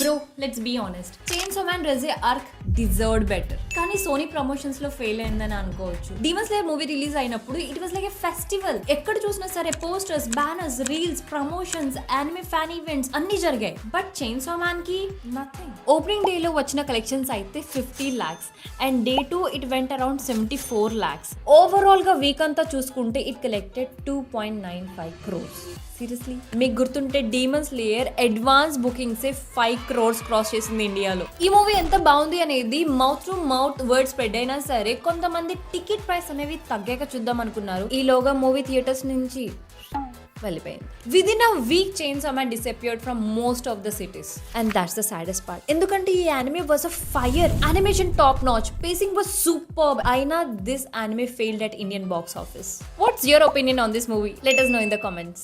Bro let's be honest, Chainsaw Man Reze arc deserved better. కానీ Sony promotions లో fail అయిందని అనుకోవచ్చు. డీమన్ స్లేయర్ మూవీ రిలీజ్ అయినప్పుడు it was like a festival. ఎక్కడ చూసినా సరే posters, banners, reels, promotions, anime fan events అన్ని జరిగాయి. బట్ చైన్సామన్ కి నథింగ్. ఓపెనింగ్ డే లో వచ్చిన కలెక్షన్స్ అయితే 50 lakhs and day 2 it went around 74 lakhs. Overall గా వీక్ అంతా చూసుకుంటే ఇట్ కలెక్టెడ్ 2.95 crores. సీరియస్లీ మీకు గుర్తుంటే demon slayer advance bookings 5 crores cross చేసింది ఇండియాలో. ఈ మూవీ ఎంత బాగుంది అనేది mouth to mouth word spread అయినా సరే కొంతమంది టికెట్ ప్రైస్ అనేవి తగ్గాక చూద్దాం అనుకున్నారు. ఈలోగా మూవీ థియేటర్స్ నుంచి వెళ్ళిపోయింది. Within a week Chainsaw Man disappeared from most of the cities and that's the saddest part. ఎందుకంటే ఈ anime was a fire. Animation top notch, pacing was superb. అయినా this anime failed at Indian box office. What's your opinion on this movie? Let us know in the comments.